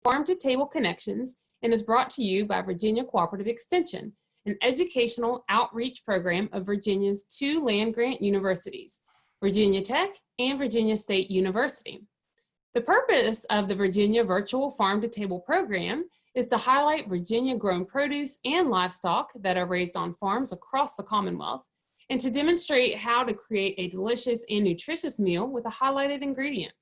farm-to-table connections and is brought to you by Virginia Cooperative Extension, an educational outreach program of Virginia's two land-grant universities, Virginia Tech and Virginia State University. The purpose of the Virginia Virtual Farm-to-Table program is to highlight Virginia-grown produce and livestock that are raised on farms across the Commonwealth, and to demonstrate how to create a delicious and nutritious meal with a highlighted ingredient.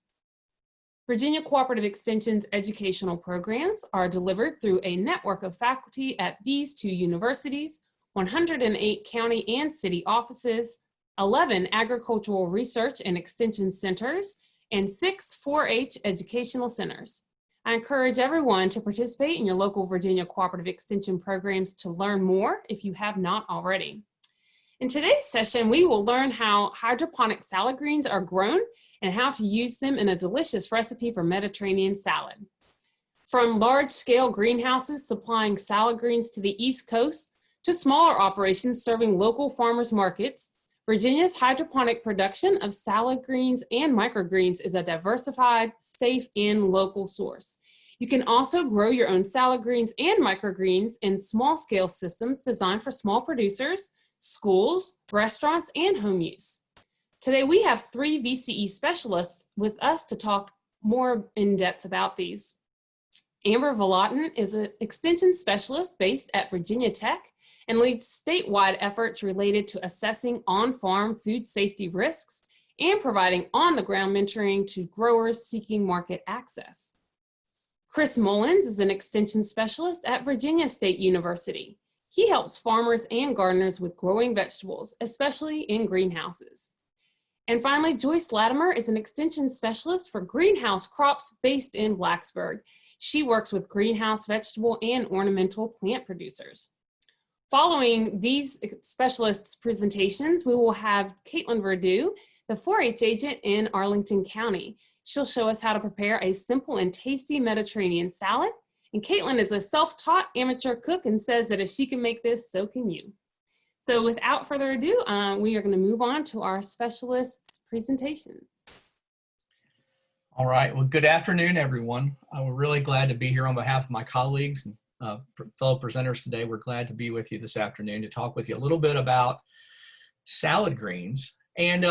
Virginia Cooperative Extension's educational programs are delivered through a network of faculty at these two universities, 108 county and city offices, 11 agricultural research and extension centers, and 6 4-H educational centers. I encourage everyone to participate in your local Virginia Cooperative Extension programs to learn more if you have not already. In today's session, we will learn how hydroponic salad greens are grown and how to use them in a delicious recipe for Mediterranean salad. From large-scale greenhouses supplying salad greens to the East Coast to smaller operations serving local farmers markets, Virginia's hydroponic production of salad greens and microgreens is a diversified, safe, and local source. You can also grow your own salad greens and microgreens in small-scale systems designed for small producers, schools, restaurants, and home use. Today, we have 3 VCE specialists with us to talk more in depth about these. Amber Vallotton is an extension specialist based at Virginia Tech and leads statewide efforts related to assessing on-farm food safety risks and providing on-the-ground mentoring to growers seeking market access. Chris Mullins is an extension specialist at Virginia State University. He helps farmers and gardeners with growing vegetables, especially in greenhouses. And finally, Joyce Latimer is an extension specialist for greenhouse crops based in Blacksburg. She works with greenhouse vegetable and ornamental plant producers. Following these specialists' presentations, we will have Caitlin Verdue, the 4-H agent in Arlington County. She'll show us how to prepare a simple and tasty Mediterranean salad. And Caitlin is a self-taught amateur cook and says that if she can make this, so can you. So without further ado, we are going to move on to our specialists' presentations. All right, well, good afternoon, everyone. We're really glad to be here on behalf of my colleagues and fellow presenters today. We're glad to be with you this afternoon to talk with you a little bit about salad greens. And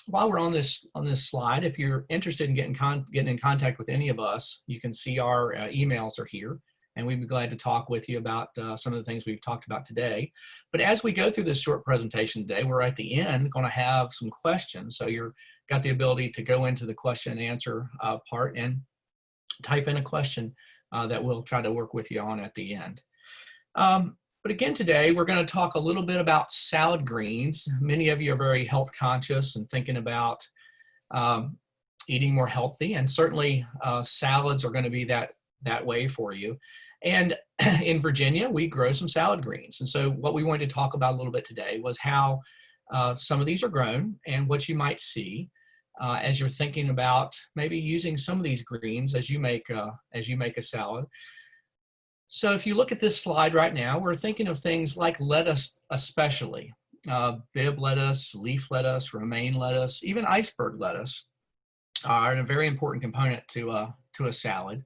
while we're on this slide, if you're interested in getting in contact with any of us, you can see our emails are here, and we'd be glad to talk with you about some of the things we've talked about today. But as we go through this short presentation today, we're at the end going to have some questions. So you've got the ability to go into the question and answer part and type in a question that we'll try to work with you on at the end. But again, today we're going to talk a little bit about salad greens. Many of you are very health conscious and thinking about eating more healthy, and certainly salads are going to be that way for you. And in Virginia, we grow some salad greens. And so what we wanted to talk about a little bit today was how some of these are grown and what you might see as you're thinking about maybe using some of these greens as you make a salad. So if you look at this slide right now, we're thinking of things like lettuce, especially Bibb lettuce, leaf lettuce, romaine lettuce, even iceberg lettuce are a very important component to a salad.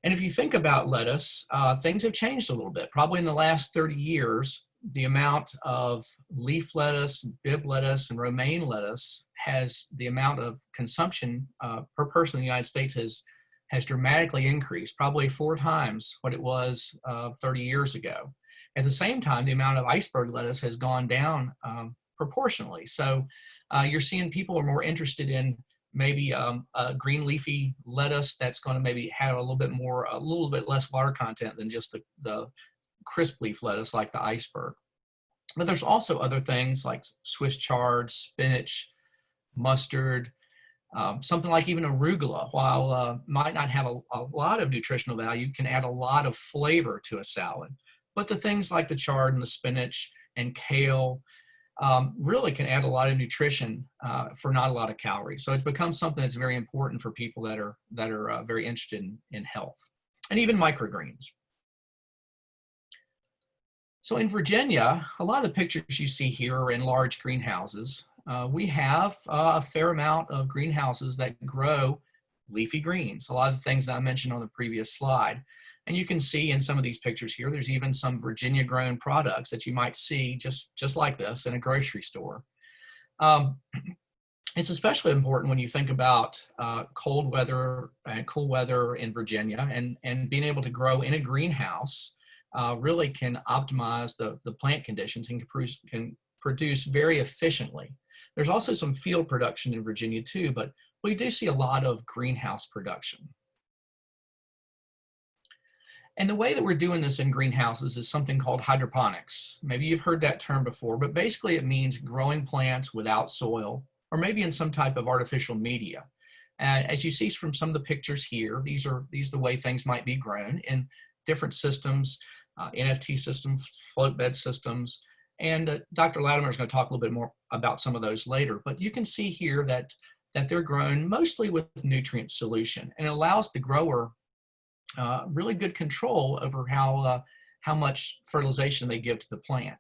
And if you think about lettuce, things have changed a little bit. Probably in the last 30 years, the amount of leaf lettuce, Bibb lettuce, and romaine lettuce the amount of consumption per person in the United States has dramatically increased, probably 4 times what it was 30 years ago. At the same time, the amount of iceberg lettuce has gone down proportionally. So you're seeing people are more interested in maybe a green leafy lettuce that's going to maybe have a little bit less water content than just the crisp leaf lettuce like the iceberg. But there's also other things like Swiss chard, spinach, mustard, something like even arugula, while might not have a lot of nutritional value, can add a lot of flavor to a salad. But the things like the chard and the spinach and kale really can add a lot of nutrition for not a lot of calories. So it's become something that's very important for people that are very interested in health, and even microgreens. So in Virginia, a lot of the pictures you see here are in large greenhouses. We have a fair amount of greenhouses that grow leafy greens, a lot of the things that I mentioned on the previous slide. And you can see in some of these pictures here, there's even some Virginia grown products that you might see just like this in a grocery store. It's especially important when you think about cold weather and cool weather in Virginia, and being able to grow in a greenhouse really can optimize the plant conditions and can produce very efficiently. There's also some field production in Virginia too, but we do see a lot of greenhouse production. And the way that we're doing this in greenhouses is something called hydroponics. Maybe you've heard that term before, but basically it means growing plants without soil, or maybe in some type of artificial media. As you see from some of the pictures here, these are the way things might be grown in different systems, NFT systems, float bed systems, and Dr. Latimer is going to talk a little bit more about some of those later. But you can see here that they're grown mostly with nutrient solution, and it allows the grower really good control over how much fertilization they give to the plant.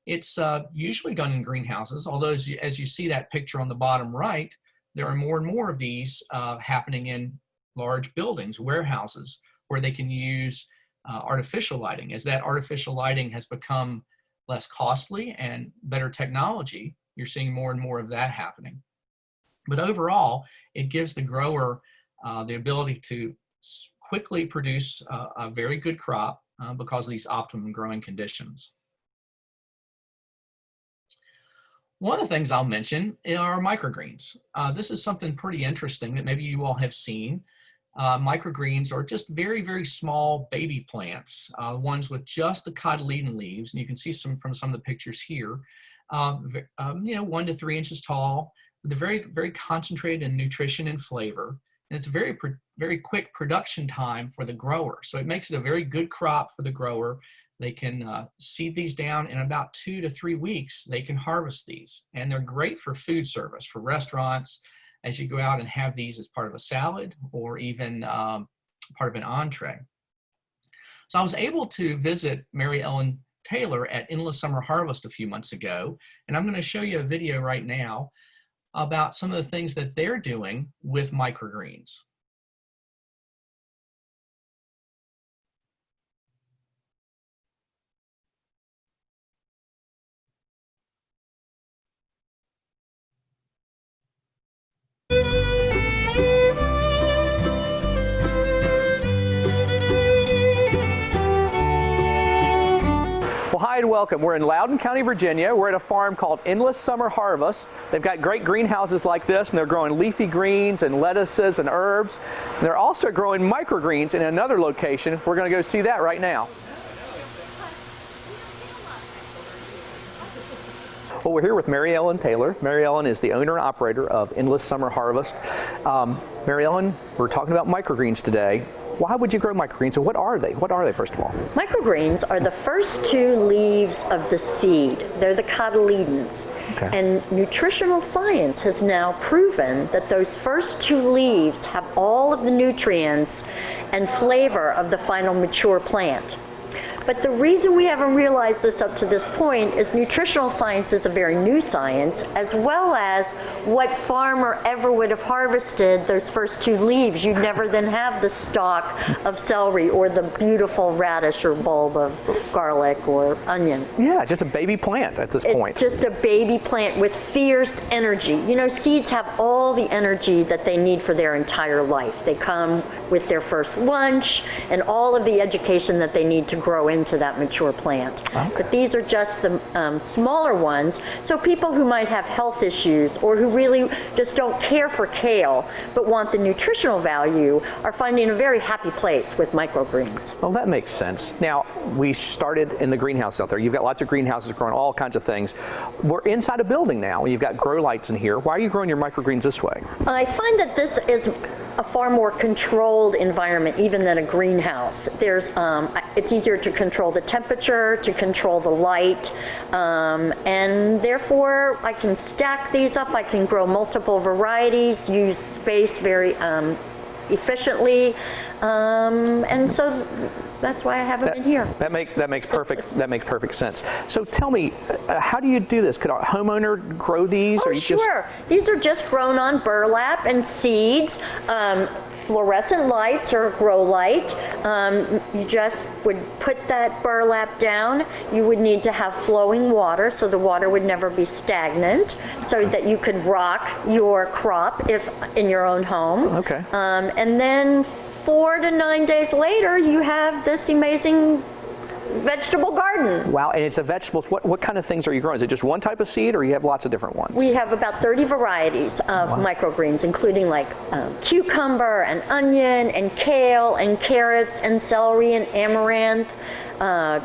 It's usually done in greenhouses, although as you see that picture on the bottom right, there are more and more of these happening in large buildings, warehouses, where they can use artificial lighting. As that artificial lighting has become less costly and better technology, you're seeing more and more of that happening. But overall, it gives the grower the ability to quickly produce a very good crop because of these optimum growing conditions. One of the things I'll mention are microgreens. This is something pretty interesting that maybe you all have seen. Microgreens are just very, very small baby plants, ones with just the cotyledon leaves, and you can see from some of the pictures here. 1 to 3 inches tall. They're very, very concentrated in nutrition and flavor, and it's a very quick production time for the grower. So it makes it a very good crop for the grower. They can seed these down in about 2 to 3 weeks. They can harvest these, and they're great for food service, for restaurants, as you go out and have these as part of a salad or even part of an entree. So I was able to visit Mary Ellen Taylor at Endless Summer Harvest a few months ago, and I'm going to show you a video right now about some of the things that they're doing with microgreens. Well, hi and welcome. We're in Loudoun County, Virginia. We're at a farm called Endless Summer Harvest. They've got great greenhouses like this, and they're growing leafy greens and lettuces and herbs. And they're also growing microgreens in another location. We're going to go see that right now. Well, we're here with Mary Ellen Taylor. Mary Ellen is the owner and operator of Endless Summer Harvest. Mary Ellen, we're talking about microgreens today. Why would you grow microgreens, and what are they? What are they, first of all? Microgreens are the first 2 leaves of the seed. They're the cotyledons. Okay. And nutritional science has now proven that those first 2 leaves have all of the nutrients and flavor of the final mature plant. But the reason we haven't realized this up to this point is nutritional science is a very new science, as well as what farmer ever would have harvested those first 2 leaves. You'd never then have the stalk of celery or the beautiful radish or bulb of garlic or onion. Yeah, just a baby plant at this point. Just a baby plant with fierce energy. You know, seeds have all the energy that they need for their entire life. They come with their first lunch and all of the education that they need to grow into that mature plant. Okay. But these are just the smaller ones, so people who might have health issues or who really just don't care for kale but want the nutritional value are finding a very happy place with microgreens. Well, that makes sense. Now, we started in the greenhouse out there. You've got lots of greenhouses growing all kinds of things. We're inside a building now. You've got grow lights in here. Why are you growing your microgreens this way? I find that this is a far more controlled environment even than a greenhouse. There's, it's easier to control the temperature, to control the light, and therefore I can stack these up. I can grow multiple varieties, use space very efficiently, and so that's why I haven't been here. That makes perfect sense. So tell me, how do you do this? Could a homeowner grow these? Oh, sure. These are just grown on burlap and seeds. fluorescent lights or a grow light. You just would put that burlap down. You would need to have flowing water, so the water would never be stagnant, so that you could rock your crop if in your own home. Okay. And then 4 to 9 days later, you have this amazing vegetable garden. Wow, and it's a vegetables. What kind of things are you growing? Is it just one type of seed, or you have lots of different ones? We have about 30 varieties of microgreens, including like cucumber and onion and kale and carrots and celery and amaranth,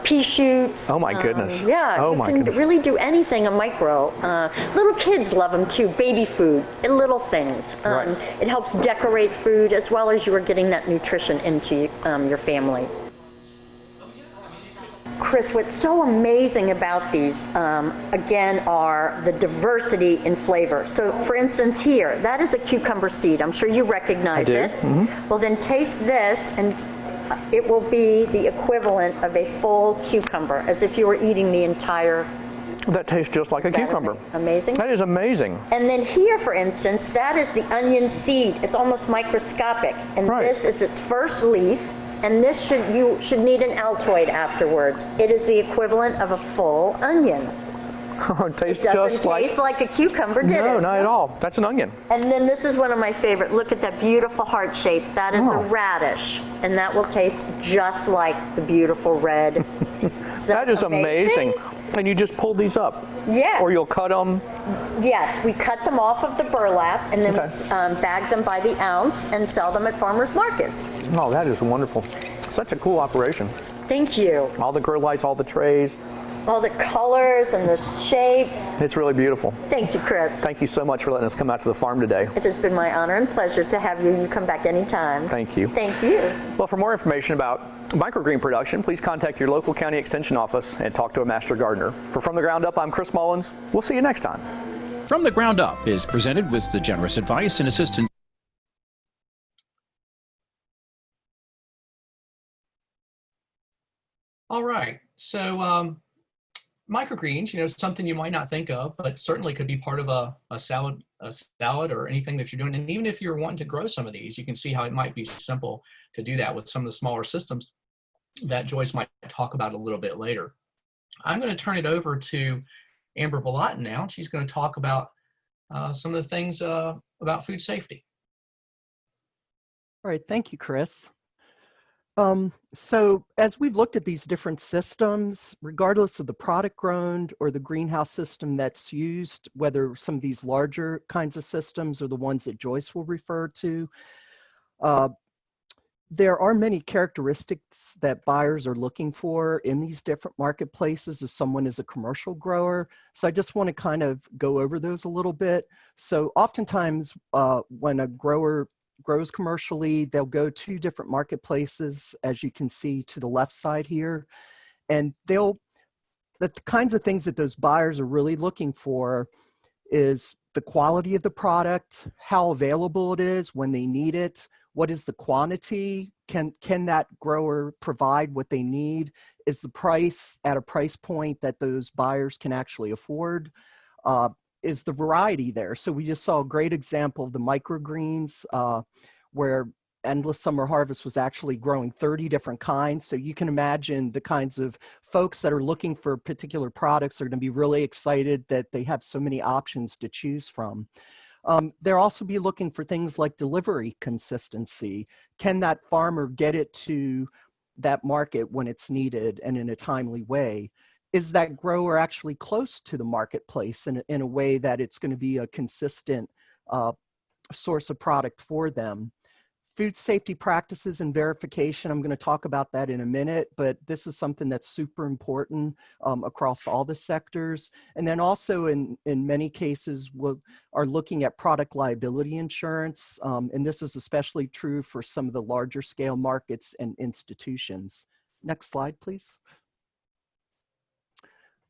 pea shoots. Oh my goodness. Yeah, oh you my can goodness. really do anything a micro. Little kids love them too, baby food, little things. Right. It helps decorate food as well as you are getting that nutrition into your family. Chris, what's so amazing about these, again, are the diversity in flavor. So, for instance, here, that is a cucumber seed. I'm sure you recognize it. Mm-hmm. Well, then taste this, and it will be the equivalent of a full cucumber, as if you were eating the entire. That tastes just like a cucumber. Amazing. That is amazing. And then here, for instance, that is the onion seed. It's almost microscopic, and this is its first leaf. And this you should need an Altoid afterwards. It is the equivalent of a full onion. It tastes It doesn't just taste like a cucumber, did it? No, not at all. That's an onion. And then this is one of my favorite. Look at that beautiful heart shape. That is a radish, and that will taste just like the beautiful red. That is amazing. And you just pull these up? Yeah. Or you'll cut them? Yes, we cut them off of the burlap and then we bag them by the ounce and sell them at farmers markets. Oh, that is wonderful. Such a cool operation. Thank you. All the grow lights, all the trays. All the colors and the shapes. It's really beautiful. Thank you, Chris. Thank you so much for letting us come out to the farm today. It has been my honor and pleasure to have you. You come back anytime. Thank you. Thank you. Well, for more information about microgreen production, please contact your local county extension office and talk to a master gardener. For From the Ground Up, I'm Chris Mullins. We'll see you next time. From the Ground Up is presented with the generous advice and assistance. All right, so microgreens, something you might not think of, but certainly could be part of a salad or anything that you're doing. And even if you're wanting to grow some of these, you can see how it might be simple to do that with some of the smaller systems that Joyce might talk about a little bit later. I'm going to turn it over to Amber Balatin now. She's going to talk about some of the things about food safety. All right, thank you, Chris. So as we've looked at these different systems, regardless of the product grown or the greenhouse system that's used, whether some of these larger kinds of systems or the ones that Joyce will refer to, there are many characteristics that buyers are looking for in these different marketplaces if someone is a commercial grower. So I just want to kind of go over those a little bit. So oftentimes when a grower grows commercially, they'll go to different marketplaces, as you can see to the left side here, and the kinds of things that those buyers are really looking for is the quality of the product, how available it is when they need it, what is the quantity, can that grower provide what they need, is the price at a price point that those buyers can actually afford, is the variety there. So we just saw a great example of the microgreens where Endless Summer Harvest was actually growing 30 different kinds. So you can imagine the kinds of folks that are looking for particular products are going to be really excited that they have so many options to choose from. They'll also be looking for things like delivery consistency. Can that farmer get it to that market when it's needed and in a timely way? Is that grower actually close to the marketplace in a way that it's going to be a consistent source of product for them? Food safety practices and verification, I'm going to talk about that in a minute, but this is something that's super important across all the sectors. And then also in many cases, we are looking at product liability insurance, and this is especially true for some of the larger scale markets and institutions. Next slide, please.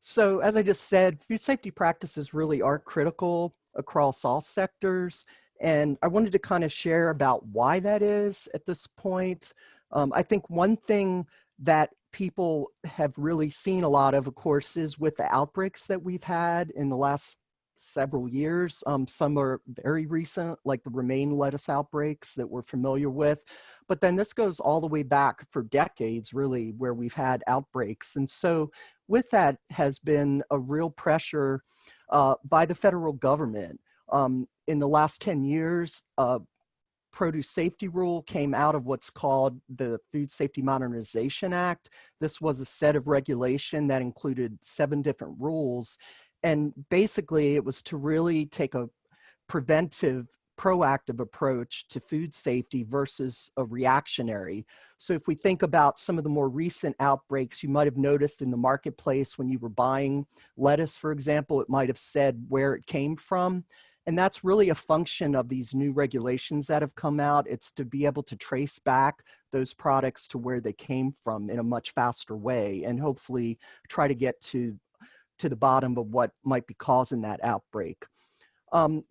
So as I just said, food safety practices really are critical across all sectors. And I wanted to kind of share about why that is at this point. I think one thing that people have really seen a lot of course, is with the outbreaks that we've had in the last several years. Some are very recent, like the romaine lettuce outbreaks that we're familiar with. But then this goes all the way back for decades, really, where we've had outbreaks. And so with that has been a real pressure by the federal government. In the last 10 years, produce safety rule came out of what's called the Food Safety Modernization Act. This was a set of regulation that included 7 different rules. And basically it was to really take a preventive, proactive approach to food safety versus a reactionary. So if we think about some of the more recent outbreaks, you might have noticed in the marketplace when you were buying lettuce, for example, it might have said where it came from. And that's really a function of these new regulations that have come out. It's to be able to trace back those products to where they came from in a much faster way, and hopefully try to get to the bottom of what might be causing that outbreak.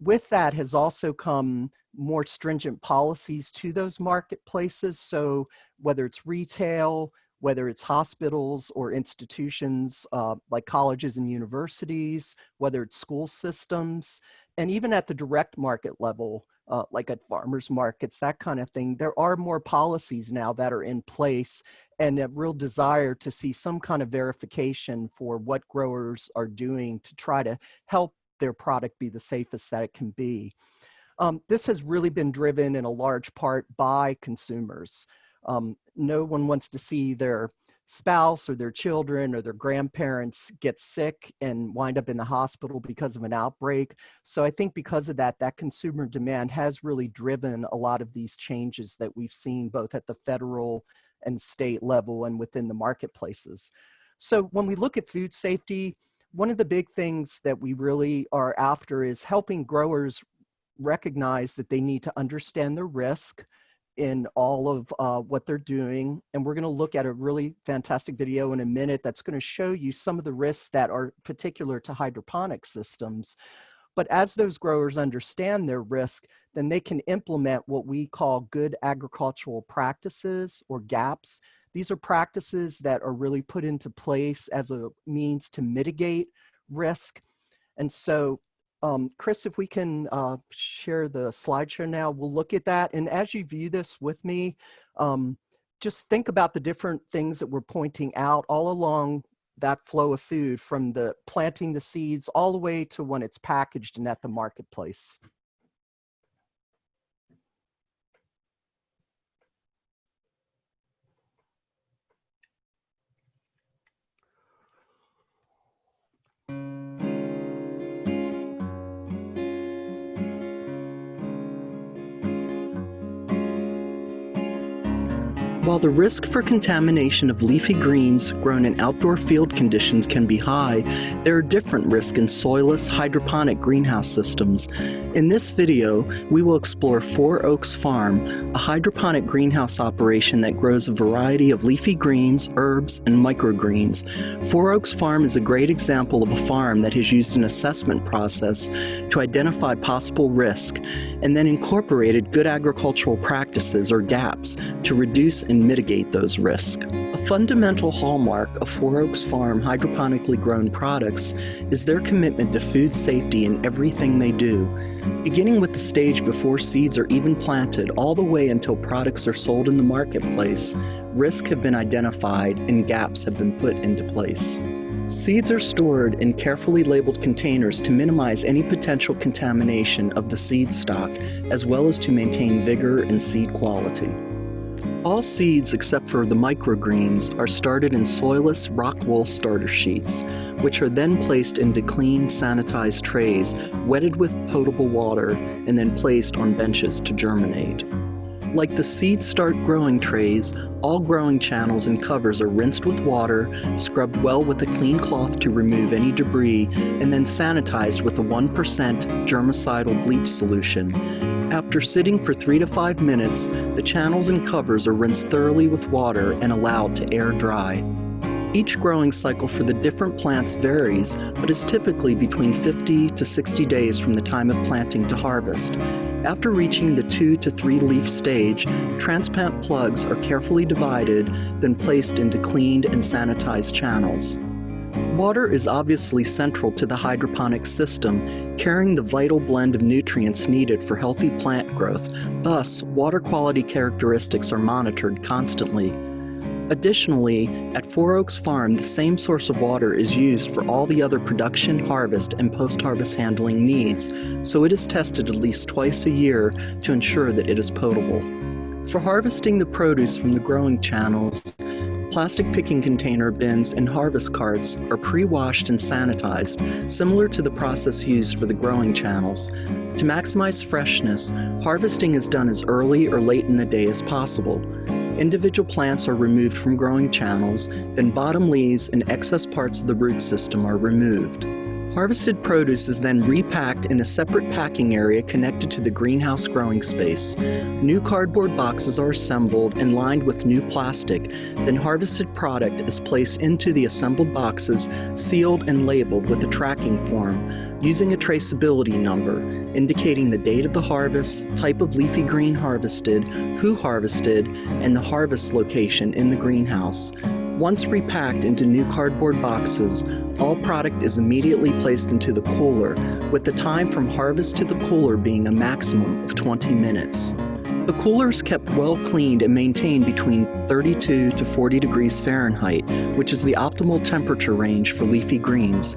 With that has also come more stringent policies to those marketplaces. So whether it's retail, whether it's hospitals or institutions like colleges and universities, whether it's school systems, and even at the direct market level, like at farmers markets, that kind of thing, there are more policies now that are in place, and a real desire to see some kind of verification for what growers are doing to try to help their product be the safest that it can be. This has really been driven in a large part by consumers. No one wants to see their spouse or their children or their grandparents get sick and wind up in the hospital because of an outbreak. So I think because of that, that consumer demand has really driven a lot of these changes that we've seen both at the federal and state level and within the marketplaces. So when we look at food safety, one of the big things that we really are after is helping growers recognize that they need to understand their risk in all of what they're doing. And we're going to look at a really fantastic video in a minute that's going to show you some of the risks that are particular to hydroponic systems. But as those growers understand their risk, then they can implement what we call good agricultural practices, or GAPs. These are practices that are really put into place as a means to mitigate risk. And so Chris, if we can share the slideshow now, we'll look at that. And as you view this with me, just think about the different things that we're pointing out all along that flow of food, from the planting the seeds all the way to when it's packaged and at the marketplace. While the risk for contamination of leafy greens grown in outdoor field conditions can be high, there are different risks in soilless hydroponic greenhouse systems. In this video, we will explore 4 Oaks Farm, a hydroponic greenhouse operation that grows a variety of leafy greens, herbs, and microgreens. 4 Oaks Farm is a great example of a farm that has used an assessment process to identify possible risk and then incorporated good agricultural practices, or GAPs, to reduce and mitigate those risks. A fundamental hallmark of 4 Oaks Farm hydroponically grown products is their commitment to food safety in everything they do, beginning with the stage before seeds are even planted all the way until products are sold in the marketplace. Risks have been identified and GAPs have been put into place. Seeds are stored in carefully labeled containers to minimize any potential contamination of the seed stock, as well as to maintain vigor and seed quality. All seeds except for the microgreens are started in soilless rock wool starter sheets, which are then placed into clean, sanitized trays, wetted with potable water, and then placed on benches to germinate. Like the seed start growing trays, all growing channels and covers are rinsed with water, scrubbed well with a clean cloth to remove any debris, and then sanitized with a 1% germicidal bleach solution. After sitting for 3 to 5 minutes, the channels and covers are rinsed thoroughly with water and allowed to air dry. Each growing cycle for the different plants varies, but is typically between 50 to 60 days from the time of planting to harvest. After reaching the 2 to 3 leaf stage, transplant plugs are carefully divided, then placed into cleaned and sanitized channels. Water is obviously central to the hydroponic system, carrying the vital blend of nutrients needed for healthy plant growth. Thus, water quality characteristics are monitored constantly. Additionally, at Four Oaks Farm, the same source of water is used for all the other production, harvest, and post-harvest handling needs, so it is tested at least twice a year to ensure that it is potable. For harvesting the produce from the growing channels, plastic picking container bins and harvest carts are pre-washed and sanitized, similar to the process used for the growing channels. To maximize freshness, harvesting is done as early or late in the day as possible. Individual plants are removed from growing channels, then bottom leaves and excess parts of the root system are removed. Harvested produce is then repacked in a separate packing area connected to the greenhouse growing space. New cardboard boxes are assembled and lined with new plastic. Then harvested product is placed into the assembled boxes, sealed and labeled with a tracking form, using a traceability number, indicating the date of the harvest, type of leafy green harvested, who harvested, and the harvest location in the greenhouse. Once repacked into new cardboard boxes, all product is immediately placed into the cooler, with the time from harvest to the cooler being a maximum of 20 minutes. The cooler is kept well cleaned and maintained between 32 to 40 degrees Fahrenheit, which is the optimal temperature range for leafy greens.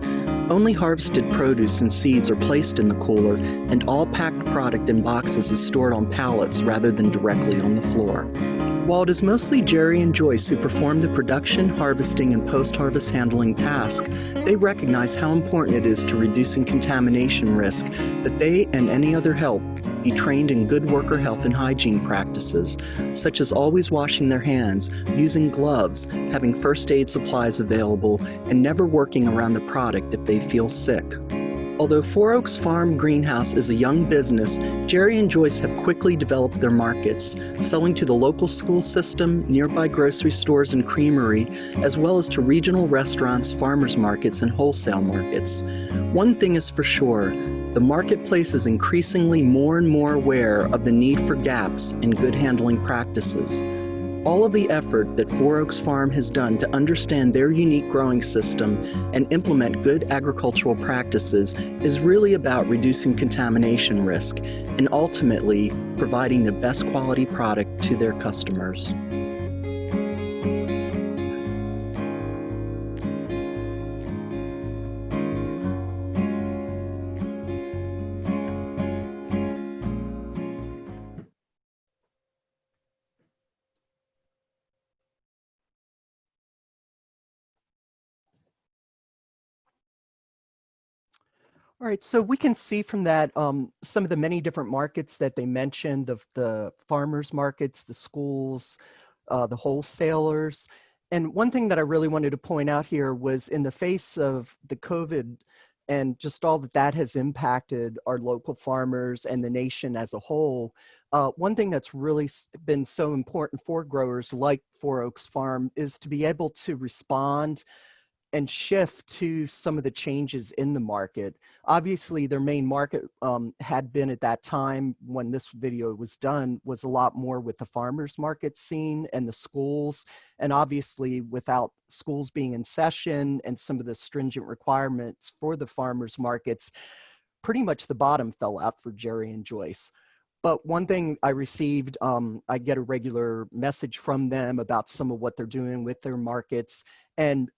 Only harvested produce and seeds are placed in the cooler, and all packed product in boxes is stored on pallets rather than directly on the floor. While it is mostly Jerry and Joyce who perform the production, harvesting, and post-harvest handling task, they recognize how important it is to reducing contamination risk that they and any other help be trained in good worker health and hygiene practices, such as always washing their hands, using gloves, having first aid supplies available, and never working around the product if they feel sick. Although Four Oaks Farm Greenhouse is a young business, Jerry and Joyce have quickly developed their markets, selling to the local school system, nearby grocery stores and creamery, as well as to regional restaurants, farmers markets, and wholesale markets. One thing is for sure, the marketplace is increasingly more and more aware of the need for gaps in good handling practices. All of the effort that Four Oaks Farm has done to understand their unique growing system and implement good agricultural practices is really about reducing contamination risk and ultimately providing the best quality product to their customers. All right, so we can see from that some of the many different markets that they mentioned, of the farmers markets, the schools, the wholesalers. And one thing that I really wanted to point out here was, in the face of the COVID and just all that that has impacted our local farmers and the nation as a whole, one thing that's really been so important for growers like Four Oaks Farm is to be able to respond and shift to some of the changes in the market. Obviously, their main market had been, at that time when this video was done, was a lot more with the farmers market scene and the schools. And obviously, without schools being in session and some of the stringent requirements for the farmers markets, pretty much the bottom fell out for Jerry and Joyce. But one thing I received, I get a regular message from them about some of what they're doing with their markets. And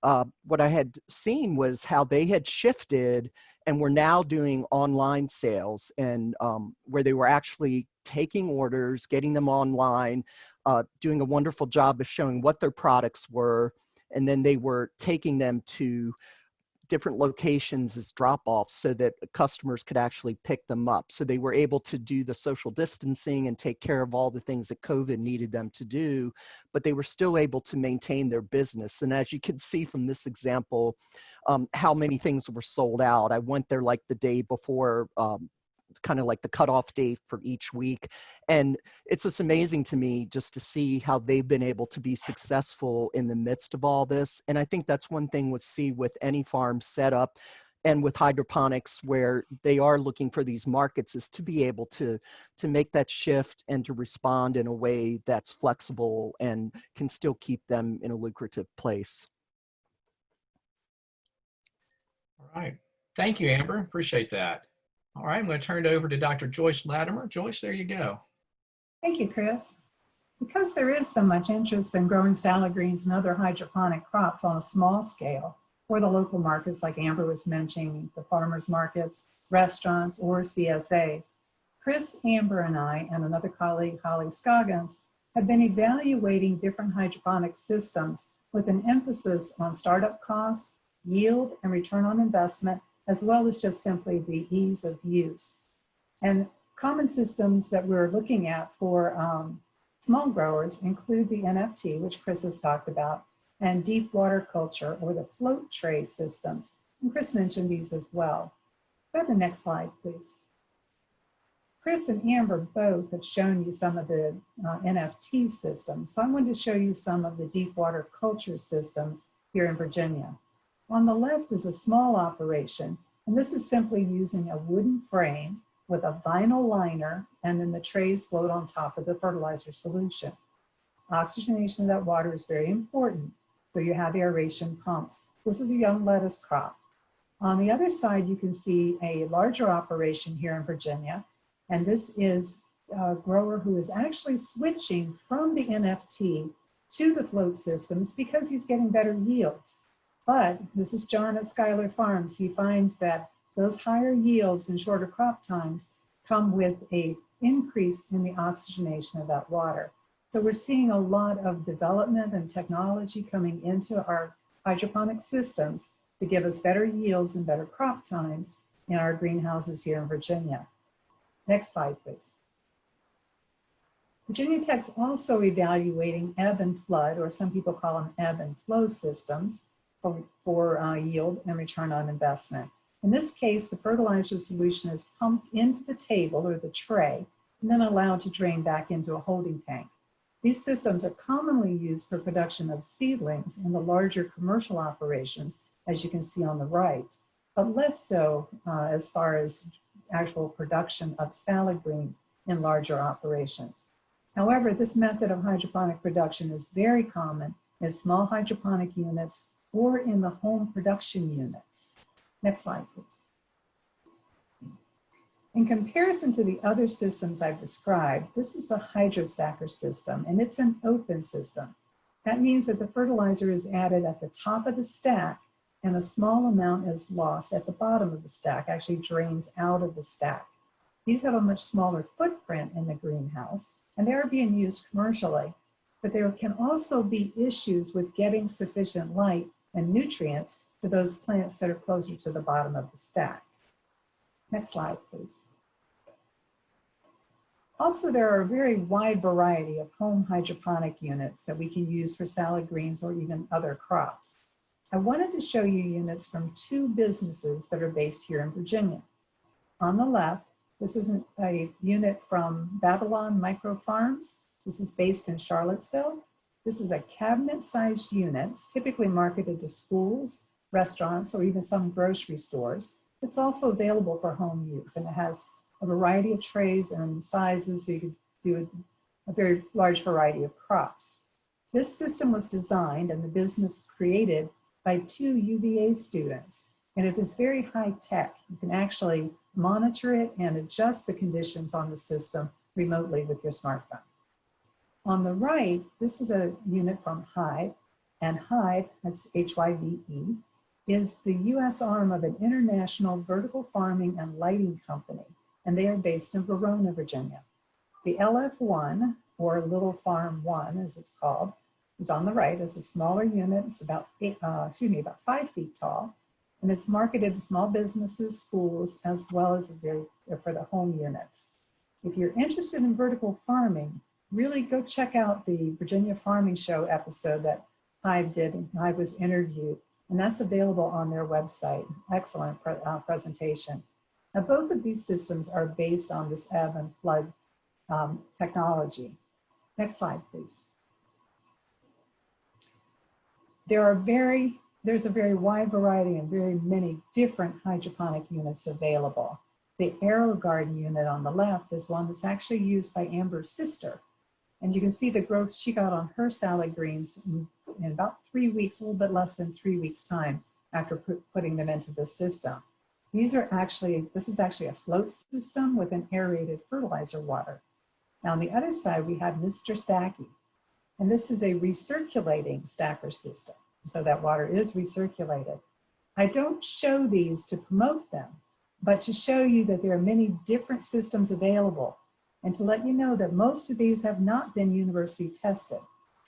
what I had seen was how they had shifted and were now doing online sales, and where they were actually taking orders, getting them online, doing a wonderful job of showing what their products were. And then they were taking them to different locations as drop-offs so that customers could actually pick them up. So they were able to do the social distancing and take care of all the things that COVID needed them to do, but they were still able to maintain their business. And as you can see from this example, how many things were sold out. I went there like the day before, kind of like the cutoff date for each week. And it's just amazing to me just to see how they've been able to be successful in the midst of all this. And I think that's one thing we'll see with any farm setup and with hydroponics, where they are looking for these markets, is to be able to make that shift and to respond in a way that's flexible and can still keep them in a lucrative place. All right. Thank you, Amber. Appreciate that. All right, I'm going to turn it over to Dr. Joyce Latimer. Joyce, there you go. Thank you, Chris. Because there is so much interest in growing salad greens and other hydroponic crops on a small scale, or the local markets like Amber was mentioning, the farmers markets, restaurants, or CSAs, Chris, Amber, and I, and another colleague, Holly Scoggins, have been evaluating different hydroponic systems with an emphasis on startup costs, yield, and return on investment, as well as just simply the ease of use. And common systems that we're looking at for small growers include the NFT, which Chris has talked about, and deep water culture, or the float tray systems. And Chris mentioned these as well. Go to the next slide, please. Chris and Amber both have shown you some of the NFT systems. So I wanted to show you some of the deep water culture systems here in Virginia. On the left is a small operation, and this is simply using a wooden frame with a vinyl liner, and then the trays float on top of the fertilizer solution. Oxygenation of that water is very important, so you have aeration pumps. This is a young lettuce crop. On the other side, you can see a larger operation here in Virginia, and this is a grower who is actually switching from the NFT to the float systems because he's getting better yields. But this is John at Schuyler Farms. He finds that those higher yields and shorter crop times come with an increase in the oxygenation of that water. So we're seeing a lot of development and technology coming into our hydroponic systems to give us better yields and better crop times in our greenhouses here in Virginia. Next slide, please. Virginia Tech's also evaluating ebb and flood, or some people call them ebb and flow systems, for yield and return on investment. In this case, the fertilizer solution is pumped into the table or the tray and then allowed to drain back into a holding tank. These systems are commonly used for production of seedlings in the larger commercial operations, as you can see on the right, but less so as far as actual production of salad greens in larger operations. However, this method of hydroponic production is very common in small hydroponic units or in the home production units. Next slide, please. In comparison to the other systems I've described, this is the hydrostacker system, and it's an open system. That means that the fertilizer is added at the top of the stack and a small amount is lost at the bottom of the stack, actually drains out of the stack. These have a much smaller footprint in the greenhouse, and they are being used commercially, but there can also be issues with getting sufficient light and nutrients to those plants that are closer to the bottom of the stack. Next slide, please. Also, there are a very wide variety of home hydroponic units that we can use for salad greens or even other crops. I wanted to show you units from two businesses that are based here in Virginia. On the left, this is a unit from Babylon Micro Farms. This is based in Charlottesville. This is a cabinet-sized unit. It's typically marketed to schools, restaurants, or even some grocery stores. It's also available for home use, and it has a variety of trays and sizes, so you can do a very large variety of crops. This system was designed and the business created by two UVA students, and it is very high tech. You can actually monitor it and adjust the conditions on the system remotely with your smartphone. On the right, this is a unit from Hive, and Hive, that's H-Y-V-E, is the US arm of an international vertical farming and lighting company, and they are based in Verona, Virginia. The LF1, or Little Farm 1, as it's called, is on the right. It's a smaller unit. It's about 5 feet tall, and it's marketed to small businesses, schools, as well as for the home units. If you're interested in vertical farming, really go check out the Virginia Farming Show episode that Hive did, and Hive was interviewed, and that's available on their website. Excellent presentation. Now, both of these systems are based on this ebb and flood technology. Next slide, please. There's a very wide variety and very many different hydroponic units available. The Aerogarden unit on the left is one that's actually used by Amber's sister. And you can see the growth she got on her salad greens in about 3 weeks, a little bit less than 3 weeks' time after putting them into the system. This is actually a float system with an aerated fertilizer water. Now on the other side, we have Mr. Stacky, and this is a recirculating stacker system. So that water is recirculated. I don't show these to promote them, but to show you that there are many different systems available, and to let you know that most of these have not been university tested.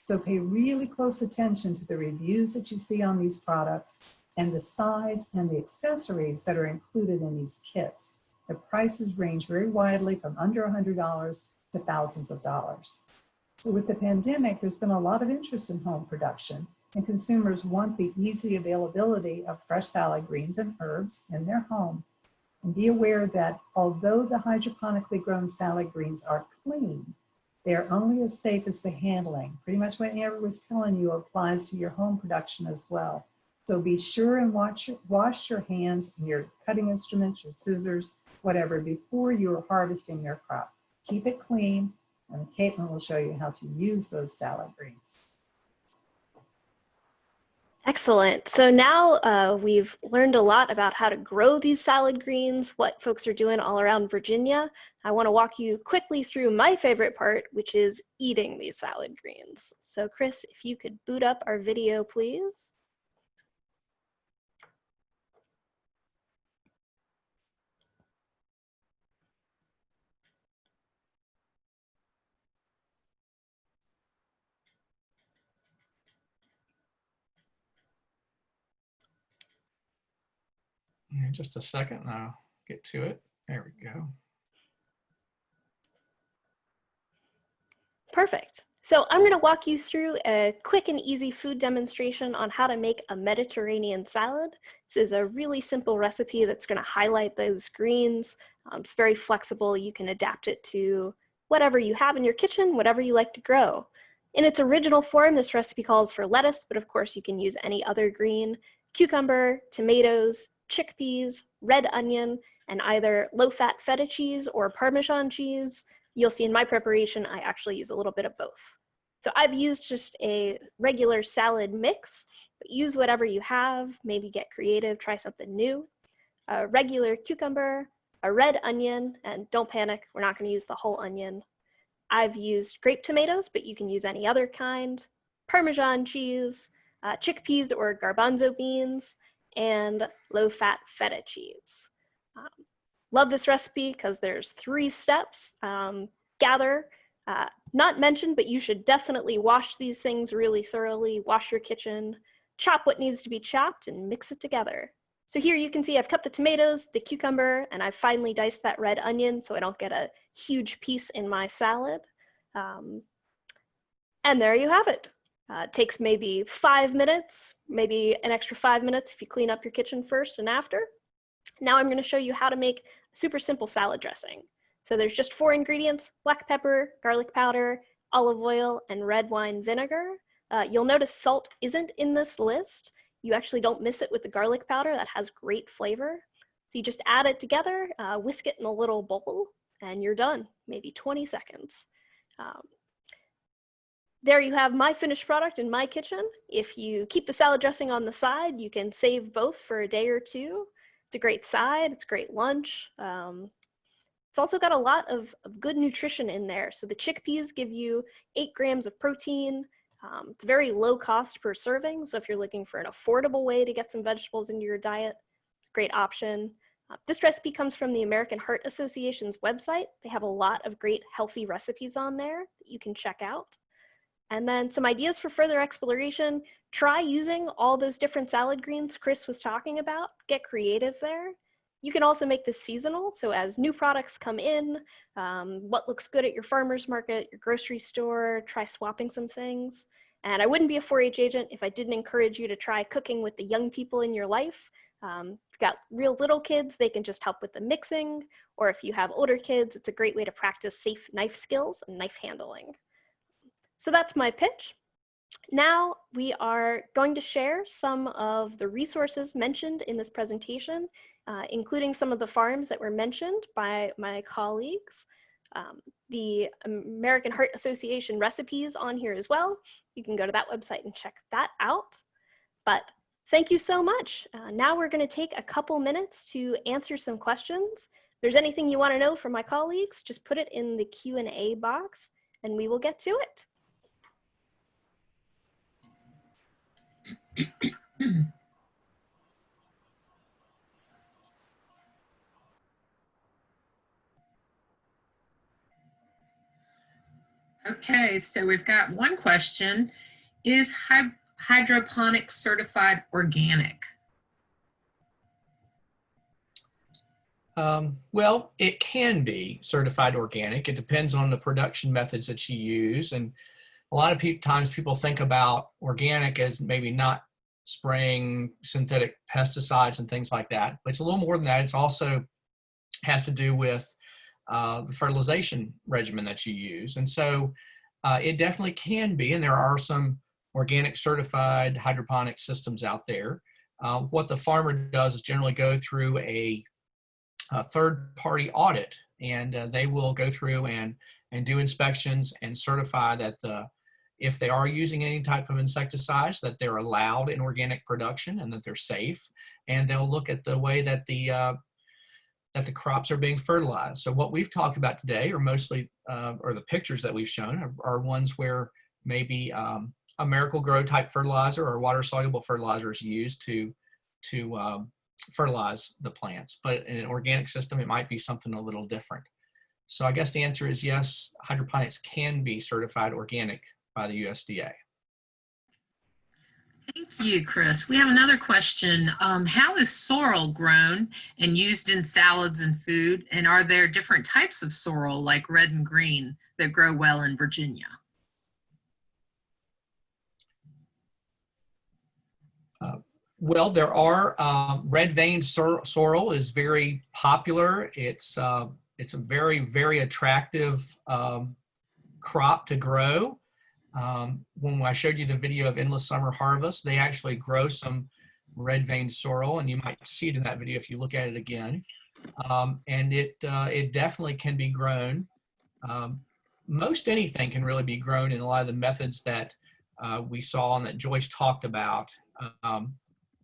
So pay really close attention to the reviews that you see on these products and the size and the accessories that are included in these kits. The prices range very widely from under $100 to thousands of dollars. So with the pandemic, there's been a lot of interest in home production, and consumers want the easy availability of fresh salad greens and herbs in their home. And be aware that although the hydroponically grown salad greens are clean, they are only as safe as the handling. Pretty much what Amber was telling you applies to your home production as well. So be sure and wash your hands and your cutting instruments, your scissors, whatever, before you are harvesting your crop. Keep it clean, and Caitlin will show you how to use those salad greens. Excellent. So now we've learned a lot about how to grow these salad greens, what folks are doing all around Virginia. I want to walk you quickly through my favorite part, which is eating these salad greens. So Chris, if you could boot up our video, please. In just a second, and I'll get to it. There we go. Perfect. So I'm going to walk you through a quick and easy food demonstration on how to make a Mediterranean salad. This is a really simple recipe that's going to highlight those greens. It's very flexible. You can adapt it to whatever you have in your kitchen, whatever you like to grow. In its original form, this recipe calls for lettuce, but of course you can use any other green, cucumber, tomatoes, chickpeas, red onion, and either low-fat feta cheese or Parmesan cheese. You'll see in my preparation, I actually use a little bit of both. So I've used just a regular salad mix, but use whatever you have, maybe get creative, try something new. A regular cucumber, a red onion, and don't panic, we're not gonna use the whole onion. I've used grape tomatoes, but you can use any other kind, Parmesan cheese, chickpeas or garbanzo beans, and low-fat feta cheese. Love this recipe because there's 3 steps. Gather, not mentioned, but you should definitely wash these things really thoroughly, wash your kitchen, chop what needs to be chopped, and mix it together. So here you can see I've cut the tomatoes, the cucumber, and I've finely diced that red onion so I don't get a huge piece in my salad. And there you have it. It takes maybe 5 minutes, maybe an extra 5 minutes if you clean up your kitchen first and after. Now I'm going to show you how to make a super simple salad dressing. So there's just 4 ingredients: black pepper, garlic powder, olive oil, and red wine vinegar. You'll notice salt isn't in this list. You actually don't miss it with the garlic powder. That has great flavor. So you just add it together, whisk it in a little bowl, and you're done. Maybe 20 seconds. There you have my finished product in my kitchen. If you keep the salad dressing on the side, you can save both for a day or 2. It's a great side, it's a great lunch. It's also got a lot of good nutrition in there. So the chickpeas give you 8 grams of protein. It's very low cost per serving. So if you're looking for an affordable way to get some vegetables into your diet, great option. This recipe comes from the American Heart Association's website. They have a lot of great healthy recipes on there that you can check out. And then some ideas for further exploration. Try using all those different salad greens Chris was talking about. Get creative there. You can also make this seasonal. So as new products come in, what looks good at your farmer's market, your grocery store, try swapping some things. And I wouldn't be a 4-H agent if I didn't encourage you to try cooking with the young people in your life. If you've got real little kids, they can just help with the mixing. Or if you have older kids, it's a great way to practice safe knife skills and knife handling. So that's my pitch. Now we are going to share some of the resources mentioned in this presentation, including some of the farms that were mentioned by my colleagues. The American Heart Association recipes on here as well. You can go to that website and check that out. But Thank you so much. Now we're going to take a couple minutes to answer some questions. If there's anything you want to know from my colleagues, just put it in the Q&A box and we will get to it. Okay, so we've got one question. Is hydroponics certified organic? Well, it can be certified organic. It depends on the production methods that you use. And a lot of times people think about organic as maybe not spraying synthetic pesticides and things like that. But it's a little more than that. It's also has to do with the fertilization regimen that you use. And so it definitely can be, and there are some organic certified hydroponic systems out there. What the farmer does is generally go through a third-party audit, and they will go through and do inspections and certify that if they are using any type of insecticides, that they're allowed in organic production and that they're safe. And they'll look at the way that the crops are being fertilized. So what we've talked about today are mostly, or the pictures that we've shown are ones where maybe a Miracle-Gro type fertilizer or water-soluble fertilizer is used to fertilize the plants. But in an organic system, it might be something a little different. So I guess the answer is yes, hydroponics can be certified organic by the USDA. Thank you, Chris. We have another question. How is sorrel grown and used in salads and food? And are there different types of sorrel, like red and green, that grow well in Virginia? Well, there are red veins sorrel is very popular. It's a very, very attractive crop to grow. When I showed you the video of Endless Summer Harvest, they actually grow some red vein sorrel, and you might see it in that video if you look at it again. And it definitely can be grown. Most anything can really be grown in a lot of the methods that we saw and that Joyce talked about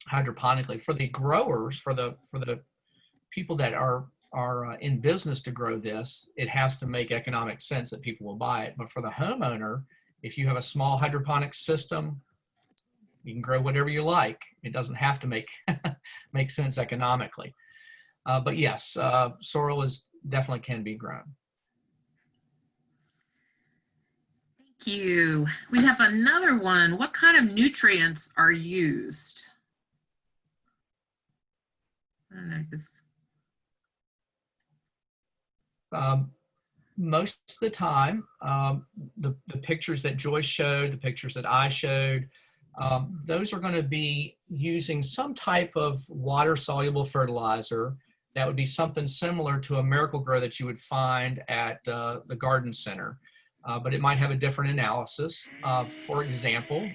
hydroponically. For the growers, for the people that are in business to grow this, it has to make economic sense that people will buy it. But for the homeowner, if you have a small hydroponic system, you can grow whatever you like. It doesn't have to make sense economically. But yes, sorrel definitely can be grown. Thank you. We have another one. What kind of nutrients are used? I don't know this. Most of the time, the pictures that Joyce showed, the pictures that I showed, those are going to be using some type of water-soluble fertilizer that would be something similar to a Miracle-Gro that you would find at the garden center. But it might have a different analysis. For example,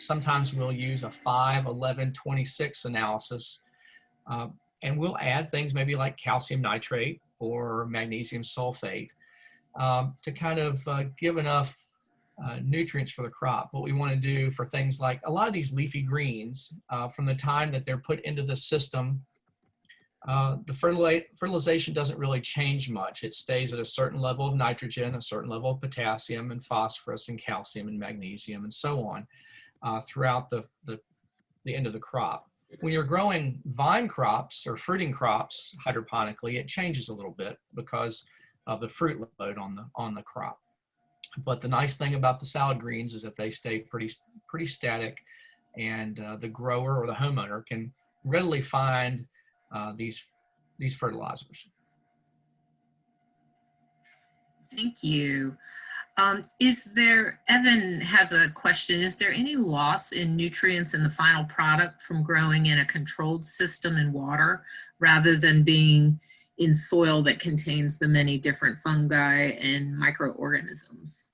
sometimes we'll use a 5, 11, 26 analysis, and we'll add things maybe like calcium nitrate or magnesium sulfate to kind of give enough nutrients for the crop. What we want to do for things like a lot of these leafy greens, from the time that they're put into the system, the fertilization doesn't really change much. It stays at a certain level of nitrogen, a certain level of potassium and phosphorus and calcium and magnesium and so on throughout the end of the crop. When you're growing vine crops or fruiting crops hydroponically, it changes a little bit because of the fruit load on the crop. But the nice thing about the salad greens is that they stay pretty static, and the grower or the homeowner can readily find these fertilizers. Thank you. Evan has a question. Is there any loss in nutrients in the final product from growing in a controlled system in water rather than being in soil that contains the many different fungi and microorganisms?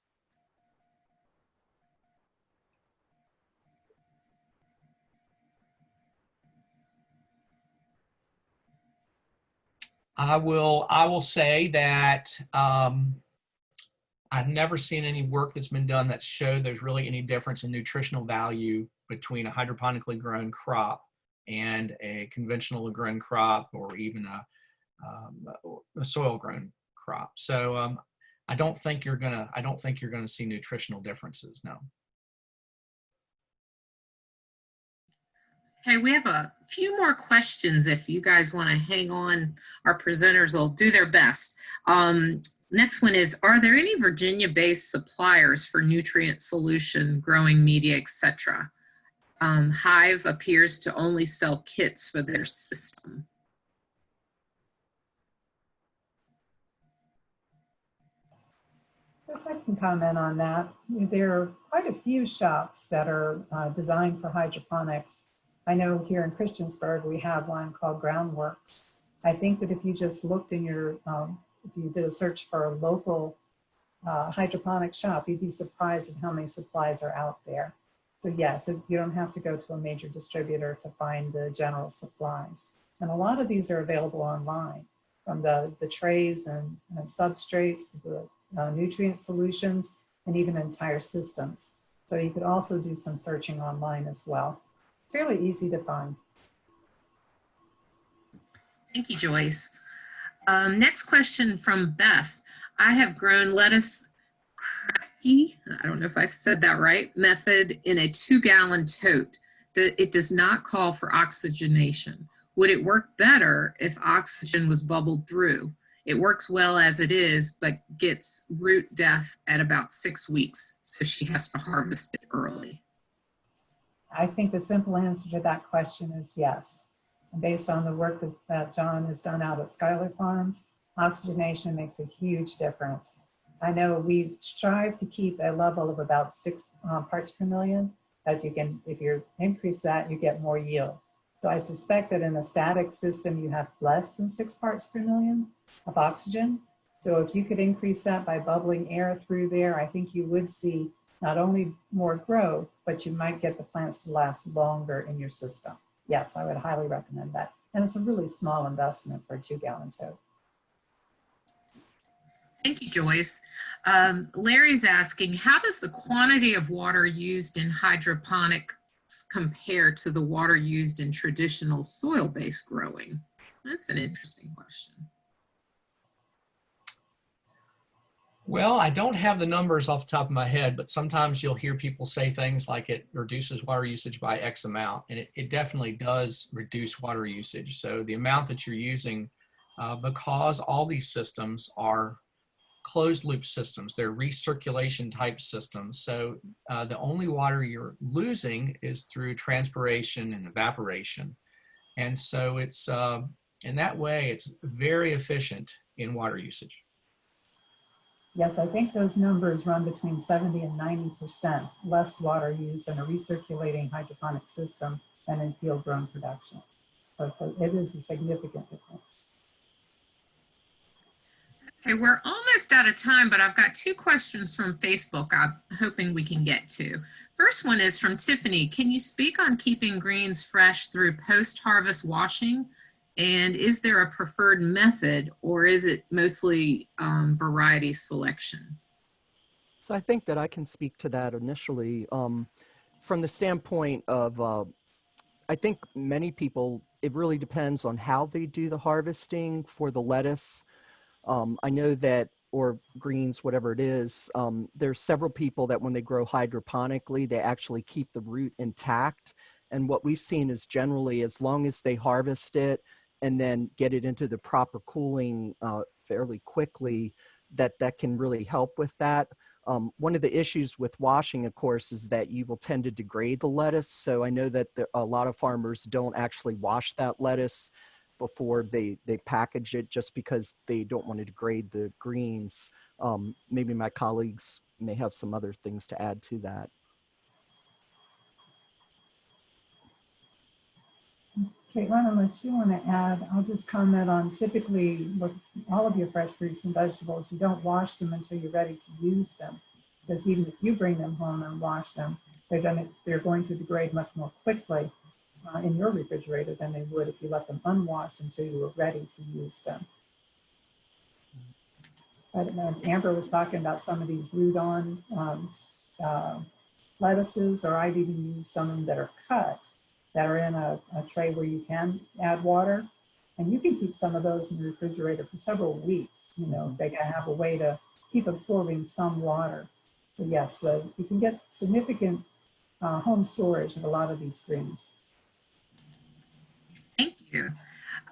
I will say that I've never seen any work that's been done that showed there's really any difference in nutritional value between a hydroponically grown crop and a conventionally grown crop, or even a soil grown crop. So I don't think you're gonna see nutritional differences. No. Okay, we have a few more questions if you guys want to hang on. Our presenters will do their best. Next one is, are there any Virginia-based suppliers for nutrient solution, growing media, etc.? Hive appears to only sell kits for their system. Yes, I can comment on that. There are quite a few shops that are designed for hydroponics. I know here in Christiansburg, we have one called Groundworks. I think that if you just looked in your, if you did a search for a local hydroponic shop, you'd be surprised at how many supplies are out there. So yes, you don't have to go to a major distributor to find the general supplies. And a lot of these are available online, from the trays and substrates to the nutrient solutions, and even entire systems. So you could also do some searching online as well. Fairly easy to find. Thank you, Joyce. Next question from Beth. I have grown lettuce, I don't know if I said that right, method in a 2-gallon tote. It does not call for oxygenation. Would it work better if oxygen was bubbled through? It works well as it is, but gets root death at about 6 weeks, so she has to harvest it early. I think the simple answer to that question is yes. And based on the work that John has done out at Schuyler Farms, oxygenation makes a huge difference. I know we strive to keep a level of about 6 parts per million, that you can, if you increase that, you get more yield. So I suspect that in a static system, you have less than 6 parts per million of oxygen. So if you could increase that by bubbling air through there, I think you would see not only more growth, but you might get the plants to last longer in your system. Yes, I would highly recommend that. And it's a really small investment for a 2-gallon tote. Thank you, Joyce. Larry's asking, how does the quantity of water used in hydroponics compare to the water used in traditional soil-based growing? That's an interesting question. Well, I don't have the numbers off the top of my head, but sometimes you'll hear people say things like it reduces water usage by X amount, and it definitely does reduce water usage. So the amount that you're using, because all these systems are closed loop systems, they're recirculation type systems. So the only water you're losing is through transpiration and evaporation. And so it's, in that way, it's very efficient in water usage. Yes, I think those numbers run between 70 and 90% less water used in a recirculating hydroponic system than in field grown production. So it is a significant difference. Okay, we're almost out of time, but I've got 2 questions from Facebook I'm hoping we can get to. First one is from Tiffany. Can you speak on keeping greens fresh through post-harvest washing? And is there a preferred method, or is it mostly variety selection? So I think that I can speak to that initially. From the standpoint of, I think many people, it really depends on how they do the harvesting for the lettuce. I know that, or greens, whatever it is, there's several people that when they grow hydroponically, they actually keep the root intact. And what we've seen is generally, as long as they harvest it and then get it into the proper cooling fairly quickly, that can really help with that. One of the issues with washing, of course, is that you will tend to degrade the lettuce. So I know that a lot of farmers don't actually wash that lettuce before they package it, just because they don't want to degrade the greens. Maybe my colleagues may have some other things to add to that. Caitlin, unless you want to add, I'll just comment on typically with all of your fresh fruits and vegetables, you don't wash them until you're ready to use them. Because even if you bring them home and wash them, they're going to degrade much more quickly in your refrigerator than they would if you let them unwashed until you were ready to use them. I don't know, Amber was talking about some of these root-on lettuces, or I've even used some of them that are cut, that are in a tray where you can add water. And you can keep some of those in the refrigerator for several weeks. You know, they gotta have a way to keep absorbing some water. So yes, you can get significant home storage of a lot of these greens. Thank you.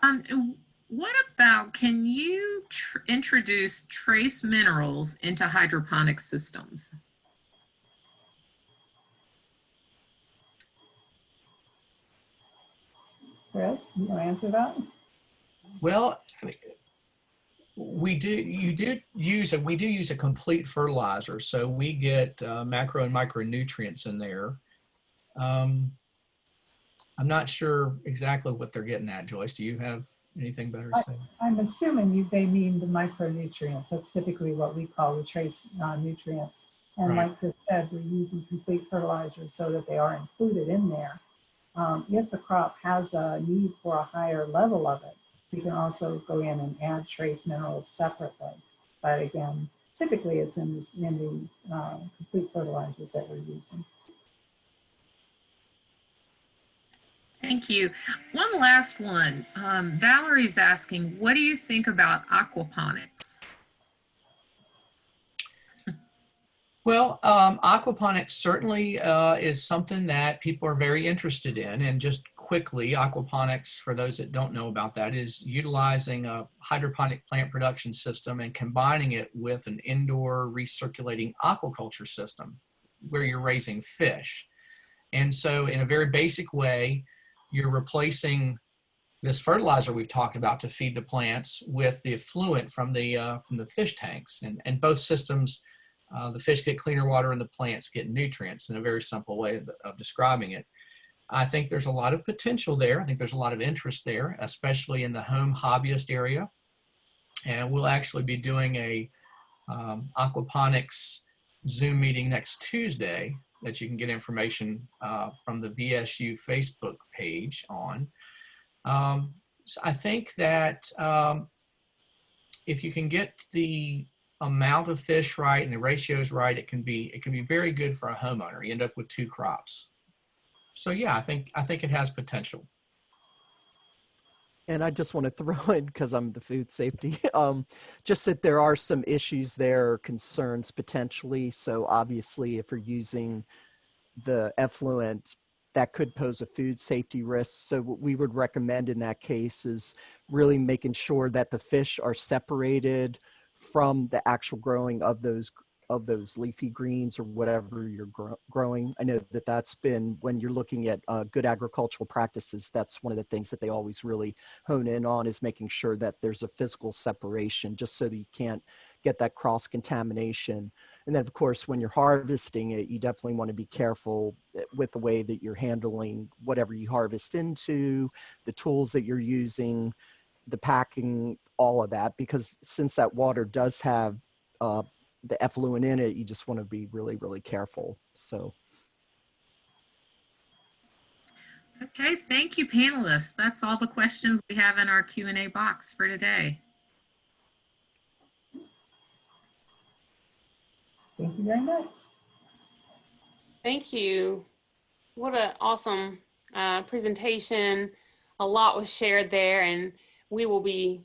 And what about, can you introduce trace minerals into hydroponic systems? Chris, you want to answer that? Well, we do use a complete fertilizer, so we get macro and micronutrients in there. I'm not sure exactly what they're getting at, Joyce. Do you have anything better to say? I'm assuming they mean the micronutrients. That's typically what we call the trace nutrients. And Right. like Chris said, we're using complete fertilizers so that they are included in there. If the crop has a need for a higher level of it, we can also go in and add trace minerals separately. But again, typically it's in the complete fertilizers that we're using. Thank you. One last one. Valerie's asking, what do you think about aquaponics? Well, aquaponics certainly is something that people are very interested in. And just quickly, aquaponics, for those that don't know about that, is utilizing a hydroponic plant production system and combining it with an indoor recirculating aquaculture system where you're raising fish. And so in a very basic way, you're replacing this fertilizer we've talked about to feed the plants with the effluent from the fish tanks. And both systems, the fish get cleaner water and the plants get nutrients, in a very simple way of describing it. I think there's a lot of potential there. I think there's a lot of interest there, especially in the home hobbyist area. And we'll actually be doing a aquaponics Zoom meeting next Tuesday that you can get information from the VSU Facebook page on. So I think that if you can get the amount of fish right and the ratios right, it can be very good for a homeowner. You end up with 2 crops. So yeah, I think it has potential. And I just want to throw in, because I'm the food safety, just that there are some issues there, concerns potentially. So obviously, if you're using the effluent, that could pose a food safety risk. So what we would recommend in that case is really making sure that the fish are separated from the actual growing of those leafy greens or whatever you're growing. I know that that's been, when you're looking at good agricultural practices, that's one of the things that they always really hone in on, is making sure that there's a physical separation, just so that you can't get that cross contamination. And then of course, when you're harvesting it, you definitely want to be careful with the way that you're handling whatever you harvest into, the tools that you're using, the packing, all of that, because since that water does have the effluent in it, you just want to be really, really careful. So. Okay, thank you, panelists. That's all the questions we have in our Q&A box for today. Thank you very much. Thank you. What an awesome presentation. A lot was shared there, and we will be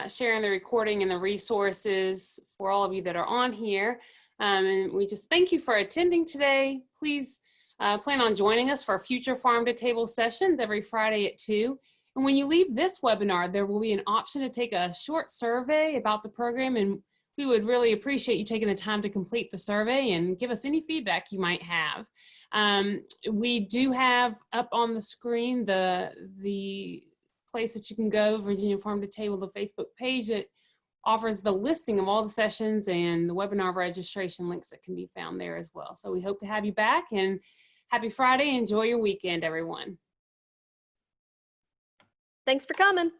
sharing the recording and the resources for all of you that are on here. And we just thank you for attending today. Please plan on joining us for future Farm to Table sessions every Friday at 2. And when you leave this webinar, there will be an option to take a short survey about the program, and we would really appreciate you taking the time to complete the survey and give us any feedback you might have. We do have up on the screen the place that you can go, Virginia Farm to Table, the Facebook page that offers the listing of all the sessions and the webinar registration links that can be found there as well. So we hope to have you back, and happy Friday. Enjoy your weekend, everyone. Thanks for coming.